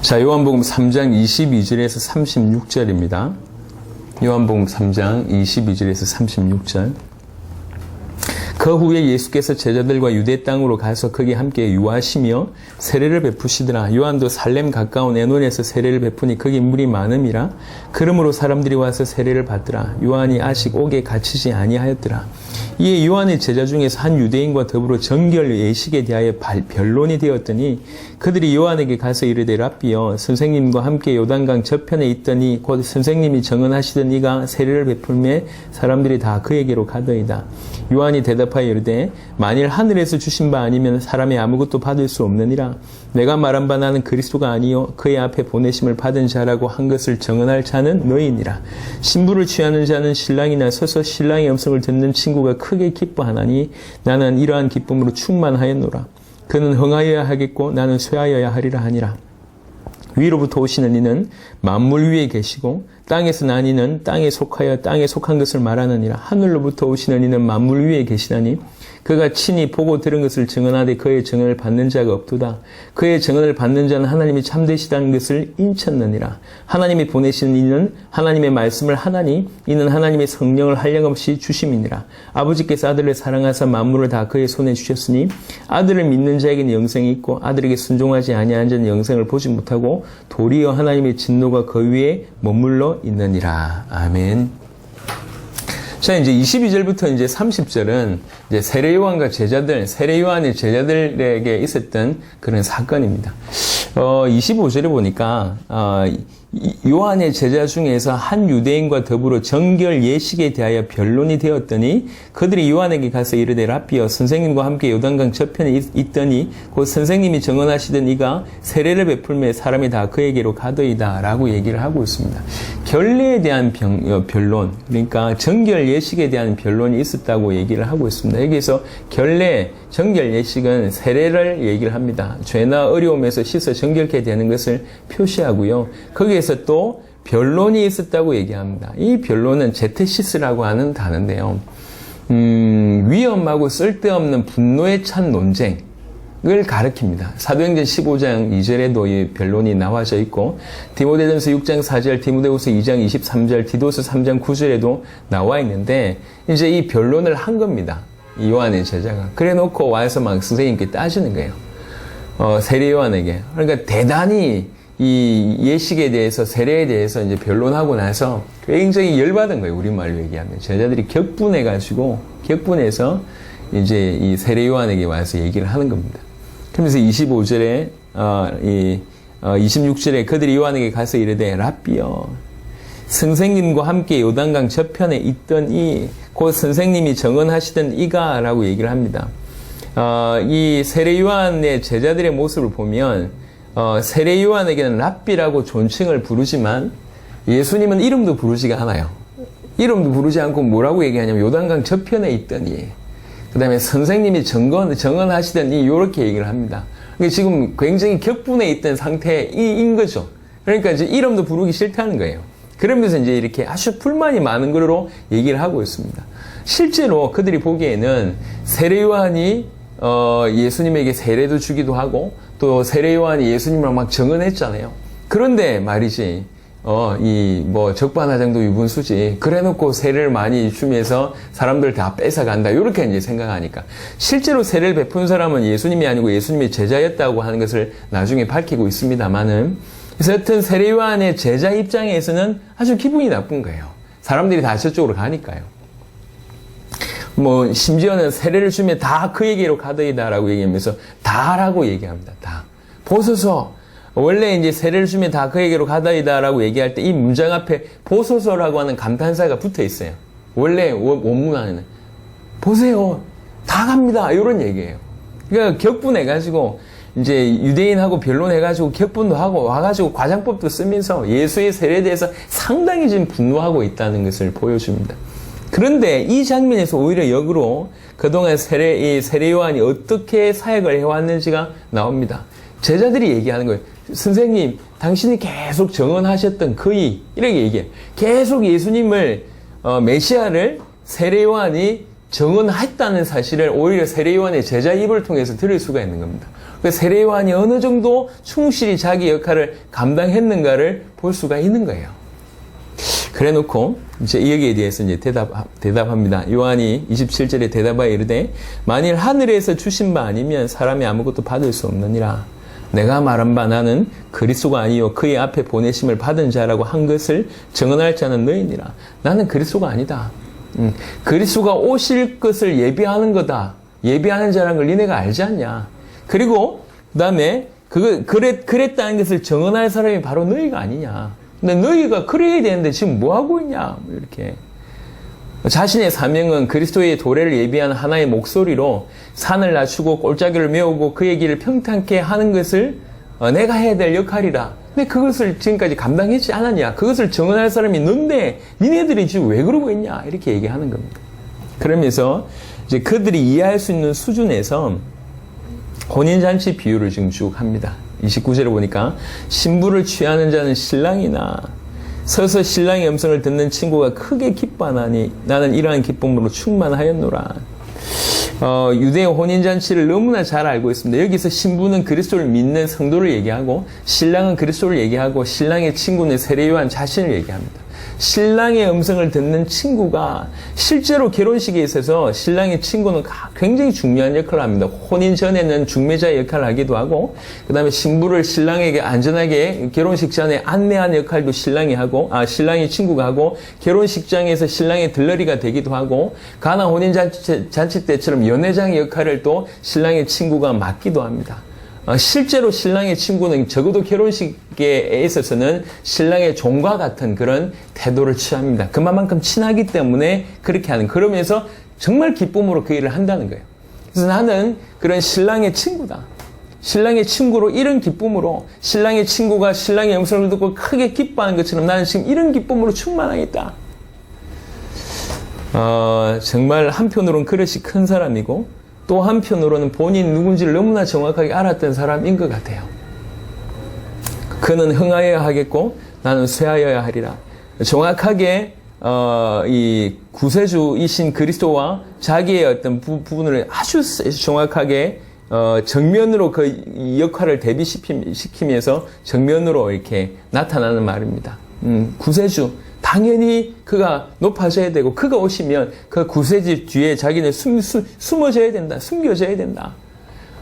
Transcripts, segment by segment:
자, 요한복음 3장 22절에서 36절입니다. 요한복음 3장 22절에서 36절. 그 후에 예수께서 제자들과 유대 땅으로 가서 거기 함께 유하시며 세례를 베푸시더라. 요한도 살렘 가까운 에논에서 세례를 베푸니 거기 물이 많음이라. 그러므로 사람들이 와서 세례를 받더라. 요한이 아직 옥에 갇히지 아니하였더라. 이에 요한의 제자 중에서 한 유대인과 더불어 정결 예식에 대하여 변론이 되었더니 그들이 요한에게 가서 이르되 랍비여, 선생님과 함께 요단강 저편에 있더니 곧 선생님이 정언하시던 이가 세례를 베풀매 사람들이 다 그에게로 가더이다. 요한이 대답하여 이르되 만일 하늘에서 주신 바 아니면 사람이 아무것도 받을 수 없느니라. 내가 말한 바 나는 그리스도가 아니요 그의 앞에 보내심을 받은 자라고 한 것을 정언할 자는 너희니라. 신부를 취하는 자는 신랑이나 서서 신랑의 음성을 듣는 친구가 크게 기뻐하나니 나는 이러한 기쁨으로 충만하였노라. 그는 흥하여야 하겠고 나는 쇠하여야 하리라 하니라. 위로부터 오시는 이는 만물 위에 계시고 땅에서 난 이는 땅에 속하여 땅에 속한 것을 말하느니라. 하늘로부터 오시는 이는 만물 위에 계시나니 그가 친히 보고 들은 것을 증언하되 그의 증언을 받는 자가 없도다. 그의 증언을 받는 자는 하나님이 참되시다는 것을 인쳤느니라. 하나님이 보내시는 이는 하나님의 말씀을 하나니 이는 하나님의 성령을 한량없이 주심이니라. 아버지께서 아들을 사랑하사 만물을 다 그의 손에 주셨으니 아들을 믿는 자에게는 영생이 있고 아들에게 순종하지 아니한 자는 영생을 보지 못하고 도리어 하나님의 진노가 그 위에 머물러 있느니라. 아멘. 자, 이제 22절부터 이제 30절은 이제 세례 요한의 제자들에게 있었던 그런 사건입니다. 25절에 보니까, 요한의 제자 중에서 한 유대인과 더불어 정결 예식에 대하여 변론이 되었더니 그들이 요한에게 가서 이르되 랍비여, 선생님과 함께 요단강 저편에 있더니 곧 선생님이 정언하시던 이가 세례를 베풀매 사람이 다 그에게로 가더이다 라고 얘기를 하고 있습니다. 결례에 대한 변론, 그러니까 정결 예식에 대한 변론이 있었다고 얘기를 하고 있습니다. 여기에서 결례, 정결 예식은 세례를 얘기를 합니다. 죄나 어려움에서 씻어 정결케 되는 것을 표시하고요. 거기에서 또 변론이 있었다고 얘기합니다. 이 변론은 제테시스라고 하는 단어인데요. 위험하고 쓸데없는 분노에 찬 논쟁을 가리킵니다. 사도행전 15장 2절에도 이 변론이 나와져 있고 디모데전서 6장 4절, 디모데후서 2장 23절, 디도서 3장 9절에도 나와 있는데 이제 이 변론을 한 겁니다. 이 요한의 제자가. 그래 놓고 와서 막 선생님께 따지는 거예요. 세례 요한에게. 그러니까 대단히 이 예식에 대해서, 세례에 대해서 이제 변론하고 나서 굉장히 열받은 거예요. 우리말로 얘기하면. 제자들이 격분해서 이제 이 세례 요한에게 와서 얘기를 하는 겁니다. 그러면서 25절에, 26절에 그들이 요한에게 가서 이르되 랍비여, 선생님과 함께 요단강 저편에 있던 곧 선생님이 정언하시던 이가 라고 얘기를 합니다. 이 세례 요한의 제자들의 모습을 보면 세례 요한에게는 랍비라고 존칭을 부르지만 예수님은 이름도 부르지가 않아요. 이름도 부르지 않고 뭐라고 얘기하냐면 요단강 저편에 있더니, 그 다음에 선생님이 정언하시더니 이렇게 얘기를 합니다. 그러니까 지금 굉장히 격분해 있던 상태인 거죠. 그러니까 이제 이름도 부르기 싫다는 거예요. 그러면서 이제 이렇게 아주 불만이 많은 거로 얘기를 하고 있습니다. 실제로 그들이 보기에는 세례 요한이 예수님에게 세례도 주기도 하고 또 세례 요한이 예수님을 막 정언했잖아요. 그런데 말이지, 적반하장도 유분수지. 그래 놓고 세례를 많이 주면서 사람들 다 뺏어간다. 이렇게 이제 생각하니까. 실제로 세례를 베푼 사람은 예수님이 아니고 예수님의 제자였다고 하는 것을 나중에 밝히고 있습니다만은. 그래서 여튼 세례 요한의 제자 입장에서는 아주 기분이 나쁜 거예요. 사람들이 다 저쪽으로 가니까요. 심지어는 세례를 주면 다 그에게로 가더이다라고 얘기하면서 다라고 얘기합니다. 다. 보소서. 원래 이제 세례를 주면 다 그에게로 가더이다라고 얘기할 때 이 문장 앞에 보소서라고 하는 감탄사가 붙어 있어요. 원래 원문 안에는. 보세요. 다 갑니다. 이런 얘기예요. 그러니까 격분해가지고 이제 유대인하고 변론해가지고 격분도 하고 와가지고 과장법도 쓰면서 예수의 세례에 대해서 상당히 지금 분노하고 있다는 것을 보여줍니다. 그런데 이 장면에서 오히려 역으로 그동안 세례 요한이 어떻게 사역을 해왔는지가 나옵니다. 제자들이 얘기하는 거예요. 선생님, 당신이 계속 정언하셨던 그이, 이렇게 얘기해요. 계속 예수님을, 메시아를 세례 요한이 정언했다는 사실을 오히려 세례 요한의 제자 입을 통해서 들을 수가 있는 겁니다. 그 세례 요한이 어느 정도 충실히 자기 역할을 감당했는가를 볼 수가 있는 거예요. 그래 놓고 이제 여기에 대해서 이제 대답합니다. 요한이 27절에 대답하여 이르되 만일 하늘에서 주신 바 아니면 사람이 아무것도 받을 수 없느니라. 내가 말한 바 나는 그리스도가 아니요 그의 앞에 보내심을 받은 자라고 한 것을 증언할 자는 너희니라. 나는 그리스도가 아니다. 그리스도가 오실 것을 예비하는 거다. 예비하는 자라는 걸 니네가 알지 않냐. 그리고 그 다음에 그랬다는 것을 증언할 사람이 바로 너희가 아니냐. 근데 너희가 그래야 되는데 지금 뭐 하고 있냐. 이렇게. 자신의 사명은 그리스도의 도래를 예비하는 하나의 목소리로 산을 낮추고 골짜기를 메우고 그의 길을 평탄케 하는 것을 내가 해야 될 역할이라. 근데 그것을 지금까지 감당했지 않았냐. 그것을 증언할 사람이 너인데 니네들이 지금 왜 그러고 있냐. 이렇게 얘기하는 겁니다. 그러면서 이제 그들이 이해할 수 있는 수준에서 혼인잔치 비유를 지금 쭉 합니다. 29절에 보니까 신부를 취하는 자는 신랑이나 서서 신랑의 음성을 듣는 친구가 크게 기뻐하나니 나는 이러한 기쁨으로 충만하였노라. 유대의 혼인잔치를 너무나 잘 알고 있습니다. 여기서 신부는 그리스도를 믿는 성도를 얘기하고 신랑은 그리스도를 얘기하고 신랑의 친구는 세례 요한 자신을 얘기합니다. 신랑의 음성을 듣는 친구가 실제로 결혼식에 있어서 신랑의 친구는 굉장히 중요한 역할을 합니다. 혼인 전에는 중매자의 역할을 하기도 하고 그 다음에 신부를 신랑에게 안전하게 결혼식 전에 안내하는 역할도 신랑이 친구가 하고 결혼식장에서 신랑의 들러리가 되기도 하고 가나 혼인잔치 때처럼 연회장의 역할을 또 신랑의 친구가 맡기도 합니다. 실제로 신랑의 친구는 적어도 결혼식에 있어서는 신랑의 종과 같은 그런 태도를 취합니다. 그만큼 친하기 때문에 그렇게 하는, 그러면서 정말 기쁨으로 그 일을 한다는 거예요. 그래서 나는 그런 신랑의 친구다. 신랑의 친구로 이런 기쁨으로 신랑의 친구가 신랑의 음성을 듣고 크게 기뻐하는 것처럼 나는 지금 이런 기쁨으로 충만하겠다. 정말 한편으로는 그릇이 큰 사람이고 또 한편으로는 본인 누군지를 너무나 정확하게 알았던 사람인 것 같아요. 그는 흥하여야 하겠고 나는 쇠하여야 하리라. 정확하게 이 구세주이신 그리스도와 자기의 어떤 부분을 아주 정확하게 정면으로 그 역할을 대비시키면서 정면으로 이렇게 나타나는 말입니다. 구세주. 당연히 그가 높아져야 되고 그가 오시면 그 구세주 뒤에 자기는 숨어져야 된다. 숨겨져야 된다.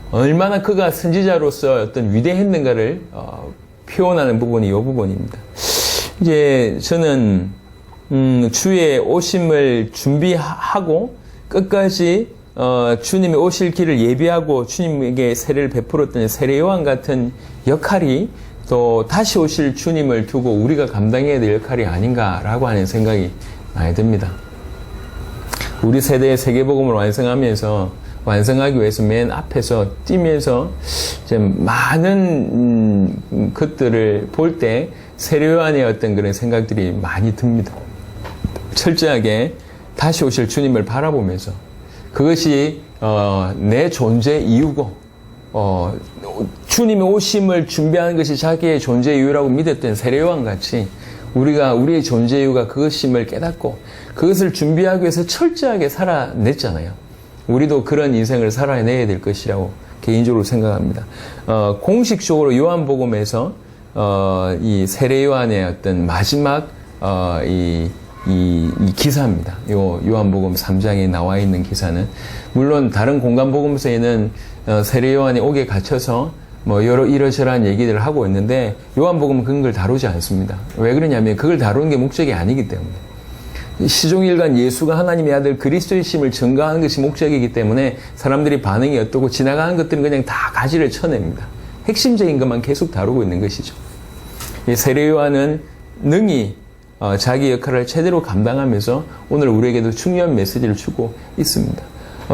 얼마나 그가 선지자로서 어떤 위대했는가를 표현하는 부분이 이 부분입니다. 이제 저는 주의 오심을 준비하고 끝까지 주님이 오실 길을 예비하고 주님에게 세례를 베풀었던 세례 요한 같은 역할이 또 다시 오실 주님을 두고 우리가 감당해야 될 역할이 아닌가라고 하는 생각이 많이 듭니다. 우리 세대의 세계복음을 완성하기 위해서 맨 앞에서 뛰면서 이제 많은 것들을 볼 때 세례 요한의 어떤 그런 생각들이 많이 듭니다. 철저하게 다시 오실 주님을 바라보면서 그것이 내 존재 이유고 주님의 오심을 준비하는 것이 자기의 존재 이유라고 믿었던 세례 요한 같이 우리의 존재 이유가 그것임을 깨닫고 그것을 준비하기 위해서 철저하게 살아냈잖아요. 우리도 그런 인생을 살아내야 될 것이라고 개인적으로 생각합니다. 공식적으로 요한복음에서 이 세례 요한의 어떤 마지막 이 기사입니다. 요한복음 3장에 나와 있는 기사는 물론 다른 공간 복음서에는 세례 요한이 옥에 갇혀서 이러저러한 얘기들을 하고 있는데 요한복음은 그런 걸 다루지 않습니다. 왜 그러냐면 그걸 다루는 게 목적이 아니기 때문에. 시종일관 예수가 하나님의 아들 그리스도이심을 증거하는 것이 목적이기 때문에 사람들이 반응이 어떻고 지나가는 것들은 그냥 다 가지를 쳐냅니다. 핵심적인 것만 계속 다루고 있는 것이죠. 세례 요한은 능히 자기 역할을 제대로 감당하면서 오늘 우리에게도 중요한 메시지를 주고 있습니다.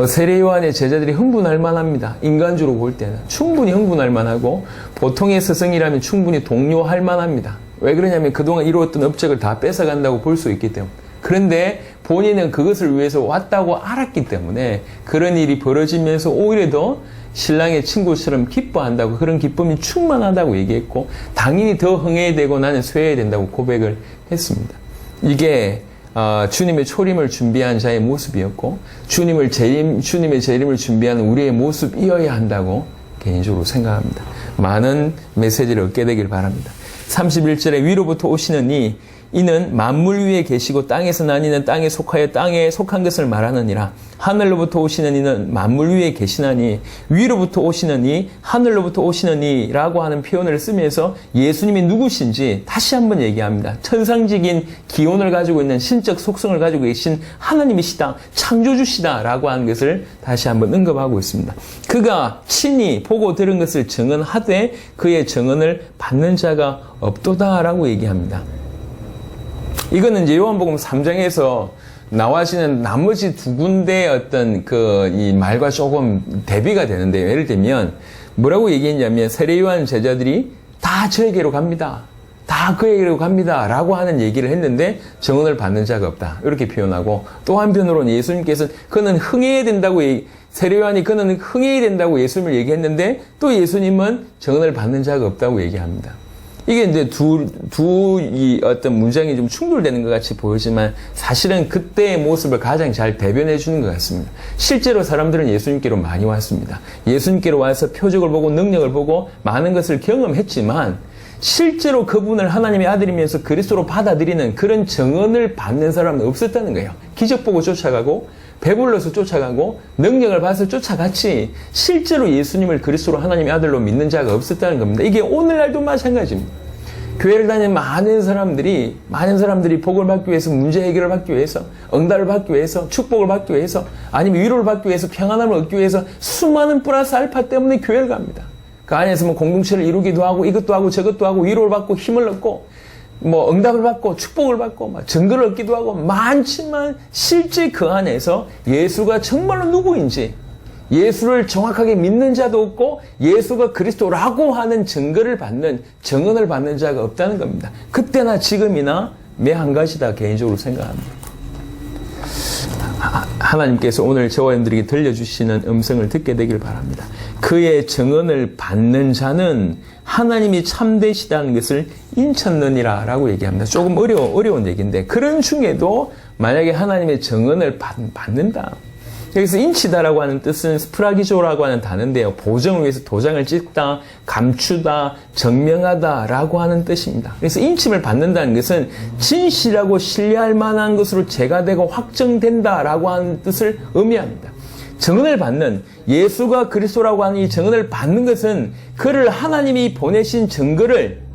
세례 요한의 제자들이 흥분할 만합니다. 인간적으로 볼 때는 충분히 흥분할 만하고 보통의 스승이라면 충분히 동요할 만합니다. 왜 그러냐면 그동안 이루었던 업적을 다 뺏어간다고 볼 수 있기 때문에. 그런데 본인은 그것을 위해서 왔다고 알았기 때문에 그런 일이 벌어지면서 오히려 더 신랑의 친구처럼 기뻐한다고, 그런 기쁨이 충만하다고 얘기했고 당연히 더 흥해야 되고 나는 쇠해야 된다고 고백을 했습니다. 이게 주님의 초림을 준비한 자의 모습이었고 주님의 재림을 준비하는 우리의 모습이어야 한다고 개인적으로 생각합니다. 많은 메시지를 얻게 되길 바랍니다. 31절에 위로부터 오시는 이는 만물 위에 계시고 땅에서 난 이는 땅에 속하여 땅에 속한 것을 말하느니라. 하늘로부터 오시는 이는 만물 위에 계시나니 위로부터 오시는 이 하늘로부터 오시는 이라고 하는 표현을 쓰면서 예수님이 누구신지 다시 한번 얘기합니다. 천상적인 기원을 가지고 있는 신적 속성을 가지고 계신 하나님이시다, 창조주시다 라고 하는 것을 다시 한번 언급하고 있습니다. 그가 친히 보고 들은 것을 증언하되 그의 증언을 받는 자가 없도다 라고 얘기합니다. 이거는 이제 요한복음 3장에서 나와지는 나머지 두 군데의 어떤 이 말과 조금 대비가 되는데요. 예를 들면 뭐라고 얘기했냐면 세례 요한 제자들이 다 저에게로 갑니다. 다 그에게로 갑니다. 라고 하는 얘기를 했는데 증언을 받는 자가 없다. 이렇게 표현하고 또 한편으로는 예수님께서는 그는 흥해야 된다고 세례 요한이 그는 흥해야 된다고 예수님을 얘기했는데 또 예수님은 증언을 받는 자가 없다고 얘기합니다. 이게 이제 이 어떤 문장이 좀 충돌되는 것 같이 보이지만 사실은 그때의 모습을 가장 잘 대변해 주는 것 같습니다. 실제로 사람들은 예수님께로 많이 왔습니다. 예수님께로 와서 표적을 보고 능력을 보고 많은 것을 경험했지만 실제로 그분을 하나님의 아들이면서 그리스도로 받아들이는 그런 증언을 받는 사람은 없었다는 거예요. 기적 보고 쫓아가고 배불러서 쫓아가고 능력을 봐서 쫓아갔지 실제로 예수님을 그리스도로 하나님의 아들로 믿는 자가 없었다는 겁니다. 이게 오늘날도 마찬가지입니다. 교회를 다니는 많은 사람들이 복을 받기 위해서, 문제 해결을 받기 위해서, 응답을 받기 위해서, 축복을 받기 위해서, 아니면 위로를 받기 위해서, 평안함을 얻기 위해서 수많은 플러스 알파 때문에 교회를 갑니다. 그 안에서 뭐 공동체를 이루기도 하고 이것도 하고 저것도 하고 위로를 받고 힘을 얻고 뭐 응답을 받고 축복을 받고 막 증거를 얻기도 하고 많지만 실제 그 안에서 예수가 정말로 누구인지 예수를 정확하게 믿는 자도 없고 예수가 그리스도라고 하는 증언을 받는 자가 없다는 겁니다. 그때나 지금이나 매 한 가지다 개인적으로 생각합니다. 하나님께서 오늘 저와 여러분들에게 들려주시는 음성을 듣게 되길 바랍니다. 그의 증언을 받는 자는 하나님이 참되시다는 것을 인쳤느니라 라고 얘기합니다. 조금 어려운 얘기인데 그런 중에도 만약에 하나님의 증언을 받는다. 여기서 인치다라고 하는 뜻은 스프라기조라고 하는 단어인데요. 보정을 위해서 도장을 찍다, 감추다, 증명하다라고 하는 뜻입니다. 그래서 인침을 받는다는 것은 진실하고 신뢰할 만한 것으로 제가되고 확정된다라고 하는 뜻을 의미합니다. 증언을 받는 예수가 그리스도라고 하는 이 증언을 받는 것은 그를 하나님이 보내신 증거를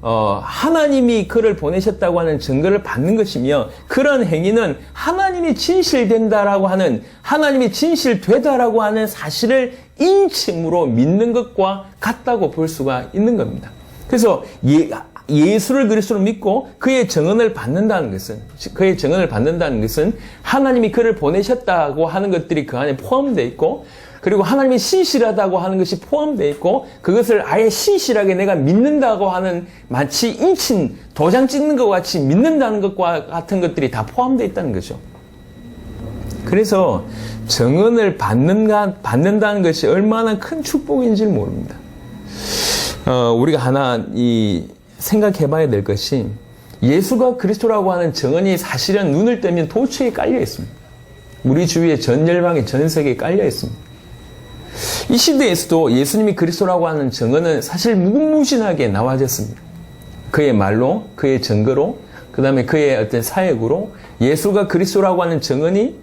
하나님이 그를 보내셨다고 하는 증거를 받는 것이며 그런 행위는 하나님이 진실된다라고 하는 하나님이 진실되다라고 하는 사실을 인침으로 믿는 것과 같다고 볼 수가 있는 겁니다. 그래서 예수를 그리스도로 믿고 그의 증언을 받는다는 것은 하나님이 그를 보내셨다고 하는 것들이 그 안에 포함되어 있고 그리고 하나님이 신실하다고 하는 것이 포함되어 있고 그것을 아예 신실하게 내가 믿는다고 하는 마치 인친 도장 찍는 것 같이 믿는다는 것과 같은 것들이 다 포함되어 있다는 거죠. 그래서 증언을 받는다는 것이 얼마나 큰 축복인지 모릅니다. 우리가 하나 생각해 봐야 될 것이 예수가 그리스도라고 하는 증언이 사실은 눈을 뜨면 도처에 깔려 있습니다. 우리 주위에 전 열방에 전 세계에 깔려 있습니다. 이 시대에서도 예수님이 그리스도라고 하는 증언은 사실 무궁무진하게 나와졌습니다. 그의 말로, 그의 증거로, 그 다음에 그의 어떤 사역으로 예수가 그리스도라고 하는 증언이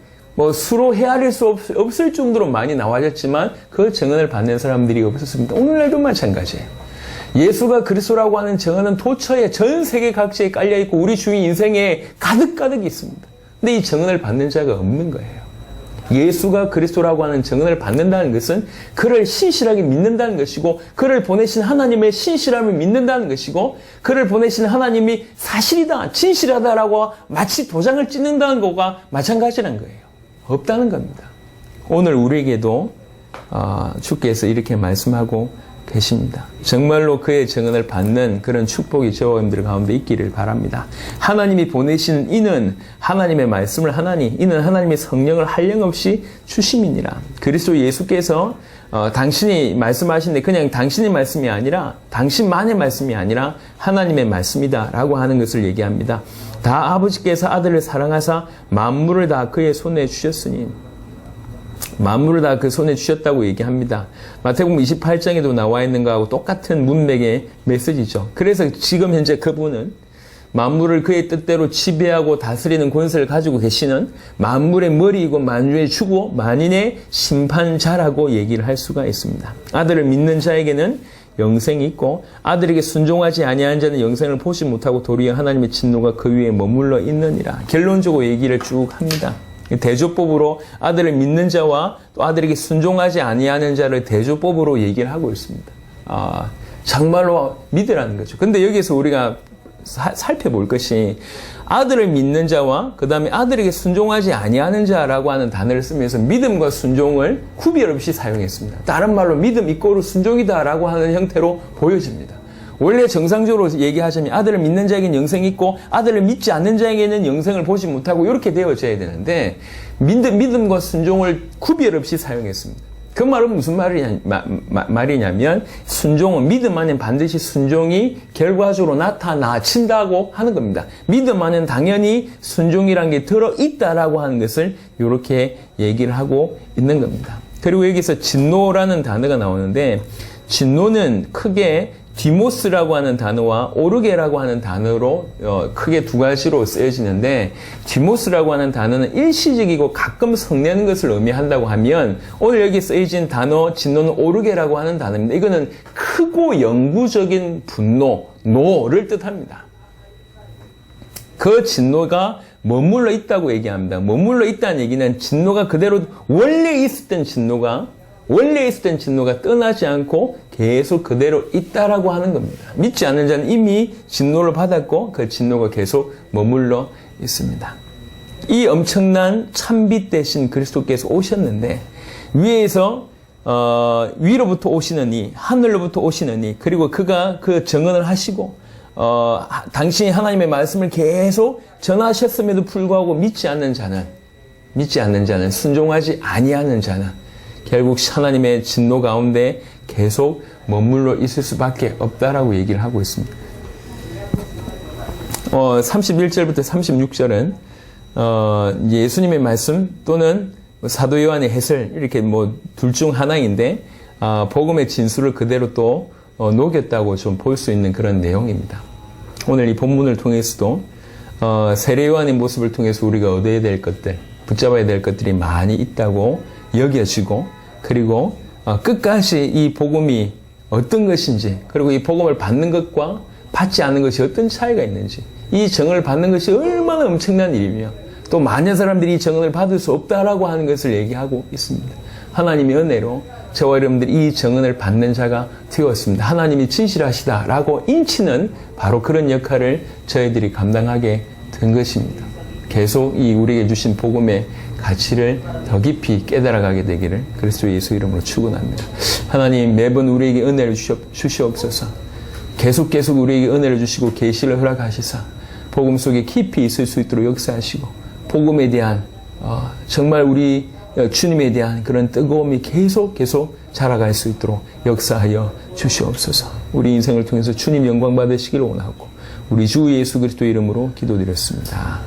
수로 헤아릴 수 없을 정도로 많이 나와졌지만 그 증언을 받는 사람들이 없었습니다. 오늘날도 마찬가지예요. 예수가 그리스도라고 하는 증언은 도처에 전 세계 각지에 깔려있고 우리 주위 인생에 가득 있습니다. 근데 이 증언을 받는 자가 없는 거예요. 예수가 그리스도라고 하는 증언을 받는다는 것은 그를 신실하게 믿는다는 것이고 그를 보내신 하나님의 신실함을 믿는다는 것이고 그를 보내신 하나님이 사실이다, 진실하다라고 마치 도장을 찍는다는 것과 마찬가지라는 거예요. 없다는 겁니다. 오늘 우리에게도 주께서 이렇게 말씀하고 계십니다. 정말로 그의 증언을 받는 그런 축복이 저와 여러분들 가운데 있기를 바랍니다. 하나님이 보내신 이는 하나님의 말씀을 이는 하나님의 성령을 한량없이 주심이니라. 그리스도 예수께서 당신이 말씀하신데 그냥 당신의 말씀이 아니라 당신만의 말씀이 아니라 하나님의 말씀이다 라고 하는 것을 얘기합니다. 다 아버지께서 아들을 사랑하사 만물을 다 그의 손에 주셨으니 만물을 다 그 손에 주셨다고 얘기합니다. 마태복음 28장에도 나와 있는 거하고 똑같은 문맥의 메시지죠. 그래서 지금 현재 그분은 만물을 그의 뜻대로 지배하고 다스리는 권세를 가지고 계시는 만물의 머리이고 만유의 주고 만인의 심판자라고 얘기를 할 수가 있습니다. 아들을 믿는 자에게는 영생이 있고 아들에게 순종하지 아니한 자는 영생을 보지 못하고 도리어 하나님의 진노가 그 위에 머물러 있느니라. 결론적으로 얘기를 쭉 합니다. 대조법으로 아들을 믿는 자와 또 아들에게 순종하지 아니하는 자를 대조법으로 얘기를 하고 있습니다. 정말로 믿으라는 거죠. 근데 여기서 우리가 살펴볼 것이 아들을 믿는 자와 그 다음에 아들에게 순종하지 아니하는 자라고 하는 단어를 쓰면서 믿음과 순종을 구별 없이 사용했습니다. 다른 말로 믿음 이꼬르 순종이다라고 하는 형태로 보여집니다. 원래 정상적으로 얘기하자면 아들을 믿는 자에게는 영생이 있고 아들을 믿지 않는 자에게는 영생을 보지 못하고 이렇게 되어져야 되는데 믿음과 순종을 구별 없이 사용했습니다. 그 말은 무슨 말이냐면 순종은 믿음 안에 반드시 순종이 결과적으로 나타나친다고 하는 겁니다. 믿음 안에는 당연히 순종이라는 게 들어있다라고 하는 것을 이렇게 얘기를 하고 있는 겁니다. 그리고 여기서 진노라는 단어가 나오는데 진노는 크게 디모스라고 하는 단어와 오르게라고 하는 단어로 크게 두 가지로 쓰여지는데 디모스라고 하는 단어는 일시적이고 가끔 성내는 것을 의미한다고 하면 오늘 여기 쓰여진 단어 진노는 오르게라고 하는 단어입니다. 이거는 크고 영구적인 분노, 노를 뜻합니다. 그 진노가 머물러 있다고 얘기합니다. 머물러 있다는 얘기는 진노가 그대로 원래 있었던 진노가 떠나지 않고 계속 그대로 있다라고 하는 겁니다. 믿지 않는 자는 이미 진노를 받았고 그 진노가 계속 머물러 있습니다. 이 엄청난 참빛 대신 그리스도께서 오셨는데 위에서 위로부터 오시는 이 하늘로부터 오시는 이 그리고 그가 그 정언을 하시고 당신이 하나님의 말씀을 계속 전하셨음에도 불구하고 믿지 않는 자는 순종하지 아니하는 자는 결국 하나님의 진노 가운데 계속 머물러 있을 수밖에 없다라고 얘기를 하고 있습니다. 31절부터 36절은 예수님의 말씀 또는 사도 요한의 해설 이렇게 둘 중 하나인데 복음의 진수를 그대로 또 녹였다고 좀 볼 수 있는 그런 내용입니다. 오늘 이 본문을 통해서도 세례 요한의 모습을 통해서 우리가 얻어야 될 것들, 붙잡아야 될 것들이 많이 있다고 여겨지고 그리고 끝까지 이 복음이 어떤 것인지 그리고 이 복음을 받는 것과 받지 않는 것이 어떤 차이가 있는지 이 정언을 받는 것이 얼마나 엄청난 일이며 또 많은 사람들이 이 정언을 받을 수 없다라고 하는 것을 얘기하고 있습니다. 하나님의 은혜로 저와 여러분들이 이 정언을 받는 자가 되었습니다. 하나님이 진실하시다라고 인치는 바로 그런 역할을 저희들이 감당하게 된 것입니다. 계속 이 우리에게 주신 복음의 가치를 더 깊이 깨달아가게 되기를 그리스도 예수 이름으로 축원합니다. 하나님 매번 우리에게 은혜를 주시옵소서. 계속 우리에게 은혜를 주시고 계시를 허락하시사 복음 속에 깊이 있을 수 있도록 역사하시고 복음에 대한 정말 우리 주님에 대한 그런 뜨거움이 계속 자라갈 수 있도록 역사하여 주시옵소서. 우리 인생을 통해서 주님 영광 받으시기를 원하고 우리 주 예수 그리스도 이름으로 기도드렸습니다.